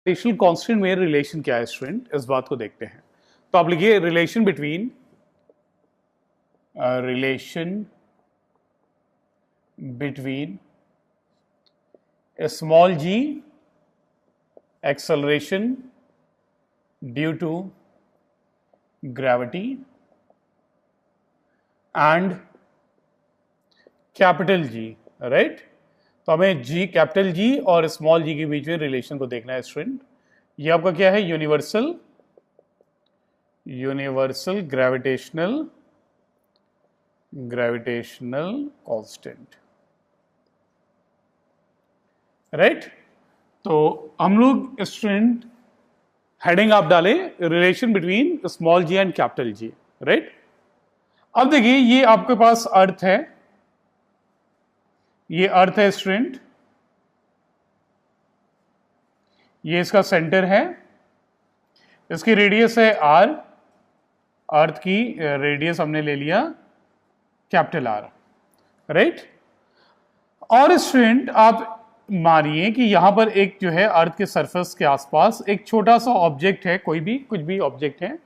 Gravitational constant में relation क्या है स्टूडेंट, इस बात को देखते हैं। तो आप लिखिए relation between small g acceleration due to gravity and capital G, right. तो हमें G, कैपिटल G और स्मॉल g के बीच में रिलेशन को देखना है स्टूडेंट। ये आपका क्या है, यूनिवर्सल ग्रेविटेशनल कांस्टेंट, राइट। तो हम लोग स्टूडेंट हेडिंग आप डालें relation between small g and capital G, right. अब देखिए ये आपके पास अर्थ है, ये अर्थ है स्टूडेंट, ये इसका सेंटर है, इसकी रेडियस है r, अर्थ की रेडियस हमने ले लिया कैपिटल R, राइट। और स्टूडेंट आप मानिए कि यहां पर एक जो है अर्थ के सरफेस के आसपास एक छोटा सा ऑब्जेक्ट है, कोई भी कुछ भी ऑब्जेक्ट है,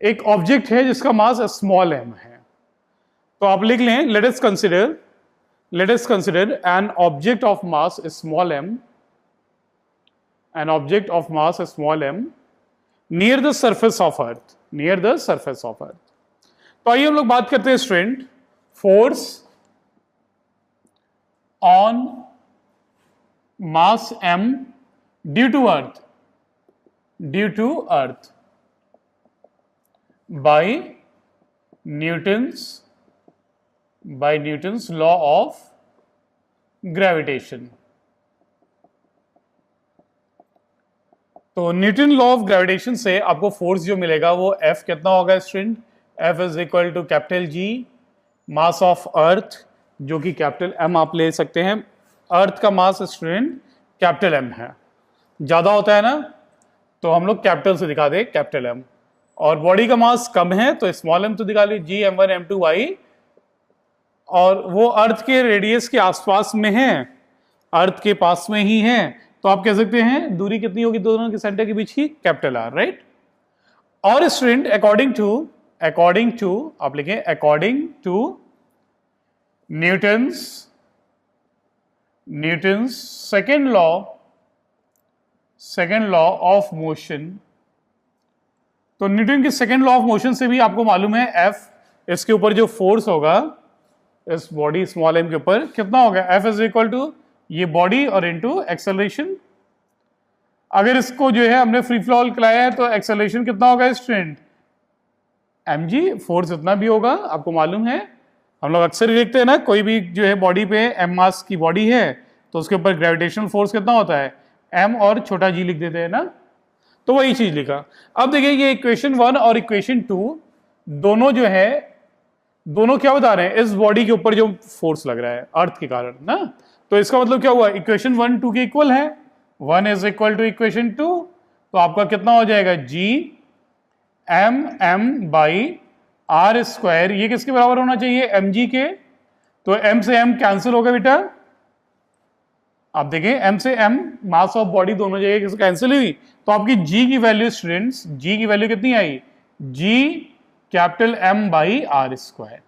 एक ऑब्जेक्ट है जिसका मास स्मॉल m है। तो आप लिख लें let us consider an object of mass small m, near the surface of earth, तो आइए हम लोग बात करते हैं student force on mass m due to earth by Newton's law of gravitation. तो न्यूटन लॉ ऑफ ग्रेविटेशन से आपको फोर्स जो मिलेगा वो F कितना होगा student, F is equal to capital G mass of earth, जो कि कैपिटल M आप ले सकते हैं। अर्थ का मास स्टूडेंट कैपिटल M है, ज्यादा होता है ना तो हम लोग कैपिटल से दिखा दे कैपिटल M, और बॉडी का मास कम है तो स्मॉल m तो दिखा लीजिए G m1 m2 y, और वो अर्थ के रेडियस के आसपास में है, अर्थ के पास में ही है, तो आप कह सकते हैं दूरी कितनी होगी दोनों के सेंटर के बीच की, कैपिटल R, राइट। और स्टूडेंट अकॉर्डिंग टू आप लिखें according to Newton's second law of motion. तो न्यूटन के सेकेंड लॉ ऑफ मोशन से भी आपको मालूम है F, इसके ऊपर जो फोर्स होगा इस बॉडी स्मॉल m के ऊपर कितना होगा, F इज इक्वल टू ये बॉडी और इनटू एक्सेलरेशन। अगर इसको जो है हमने फ्री फॉल कराया है तो एक्सेलरेशन कितना होगा स्टूडेंट, mg, फोर्स इतना भी होगा, आपको मालूम है। हम लोग अक्सर देखते हैं ना, कोई भी जो है बॉडी पे m मास की बॉडी है तो उसके ऊपर ग्रेविटेशनल फोर्स कितना होता है, m और छोटा g लिख देते हैं ना, तो वही चीज लिखा। अब देखिए ये इक्वेशन 1 और इक्वेशन 2 दोनों जो है, दोनों क्या बता रहे हैं, इस बॉडी के ऊपर जो फोर्स लग रहा है अर्थ के कारण ना, तो इसका मतलब क्या हुआ, इक्वेशन 1 2 के इक्वल है, 1 इज इक्वल टू इक्वेशन 2, तो आपका कितना हो जाएगा G m by R square, ये किसके बराबर होना चाहिए, mg के, तो m से m कैंसिल होगा बेटा। आप देखें m से m मास ऑफ बॉडी दोनों जगह किससे कैंसिल हुई, तो आपकी g की वैल्यू स्टूडेंट्स, g की वैल्यू कितनी आई, g capital M by R square.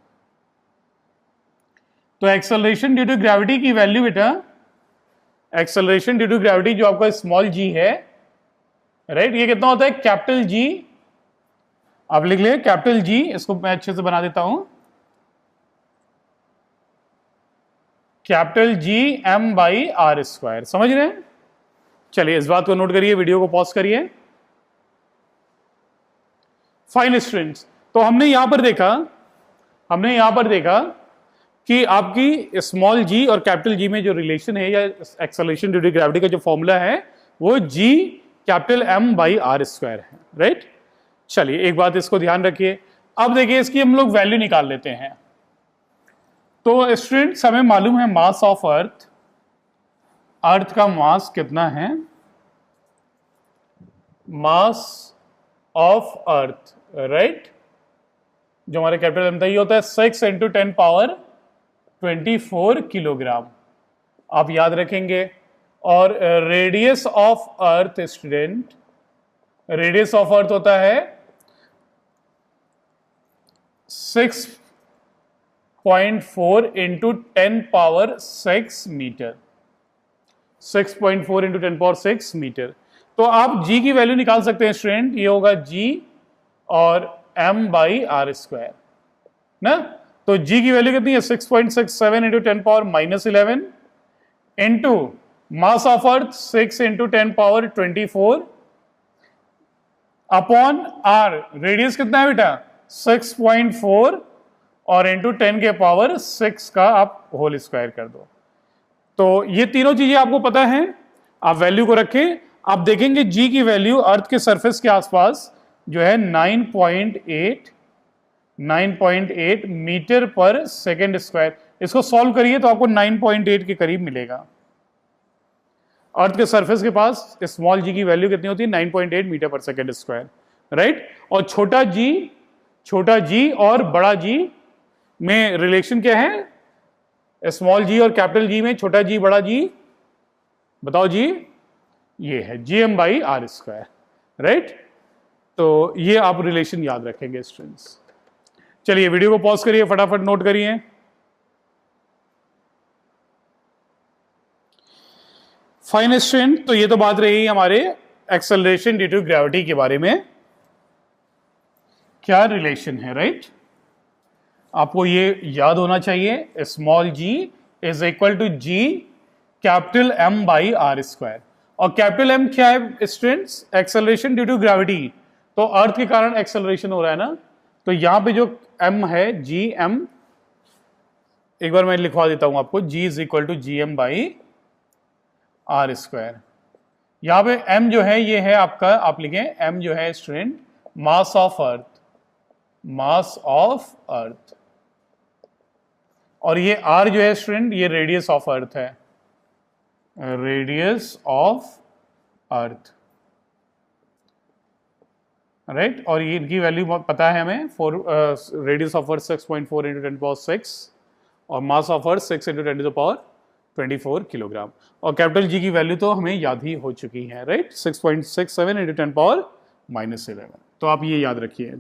तो एक्सेलरेशन ड्यू टू ग्रेविटी की वैल्यू बेटा, एक्सेलरेशन ड्यू टू ग्रेविटी जो आपका स्मॉल g है, राइट, ये कितना होता है कैपिटल G, आप लिख ले कैपिटल G, इसको मैं अच्छे से बना देता हूं, capital G M by R square, समझ रहे हैं। चलिए इस बात को नोट करिए, वीडियो को पॉज करिए। फाइन स्टूडेंट्स, तो हमने यहां पर देखा कि आपकी स्मॉल g और कैपिटल G में जो रिलेशन है या एक्सेलरेशन ड्यू टू ग्रेविटी का जो फॉर्मूला है वो G capital M by R square है, राइट। चलिए एक बात इसको ध्यान रखिए। अब देखिए इसकी हम लोग वैल्यू निकाल लेते हैं। तो स्टूडेंट्स हमें मालूम है मास ऑफ अर्थ, अर्थ का मास कितना है, मास ऑफ अर्थ, राइट, जो हमारे कैपिटल M था ये होता है 6 इंटू 10 पावर 24 किलोग्राम, आप याद रखेंगे। और radius of earth student, radius of earth होता है 6.4 इंटू 10⁻6 मीटर, 6.4 इंटू 10⁻6 मीटर। तो आप g की वैल्यू निकाल सकते हैं स्टूडेंट, ये होगा g और m बाई आर स्क्वायर ना। तो g की वैल्यू कितनी है 6.67 into 10⁻11 into mass of earth 6 into 10⁻24 upon r, radius कितना है बेटा 6.4 और इंटू 10⁻6 का आप होल स्क्वायर कर दो। तो ये तीनों चीजें आपको पता है, आप वैल्यू को रखें। आप देखेंगे g की वैल्यू अर्थ के सरफेस के आसपास जो है 9.8 मीटर पर सेकेंड स्क्वायर। इसको सॉल्व करिए तो आपको 9.8 के करीब मिलेगा। अर्थ के सरफेस के पास स्मॉल g की वैल्यू कितनी होती है 9.8 मीटर पर सेकेंड स्क्वायर, राइट। और छोटा g और बड़ा g में रिलेशन क्या है, स्मॉल g और कैपिटल G में छोटा g बड़ा g, बताओ जी, ये है gm by R square, right. तो ये आप रिलेशन याद रखेंगे स्टूडेंट्स। चलिए वीडियो को पॉज करिए, फटाफट नोट करिए। फाइन स्टूडेंट, तो ये तो बात रही हमारे एक्सेलरेशन ड्यू टू ग्रेविटी के बारे में, क्या रिलेशन है, राइट। आपको ये याद होना चाहिए, small g is equal to g capital M by R square. और कैपिटल M क्या है students, acceleration due to gravity. तो अर्थ के कारण एक्सेलरेशन हो रहा है ना, तो यहां पे जो m है gm, एक बार मैं लिखवा देता हूं आपको, g is equal to gm by R square. यहां पे m जो है ये है आपका, आप लिखें m जो है student mass of earth, mass of अर्थ, और ये r जो है स्टूडेंट ये रेडियस ऑफ अर्थ है, रेडियस ऑफ अर्थ, राइट। और ये इनकी वैल्यू पता है हमें, रेडियस ऑफ अर्थ 6.4 इंटू 10⁻6 और मास ऑफ अर्थ 6 इंटू 10⁻24 किलोग्राम। और कैपिटल G की वैल्यू तो हमें याद ही हो चुकी है, राइट, 6.67 इंटू 10⁻11। तो आप ये याद रखिए।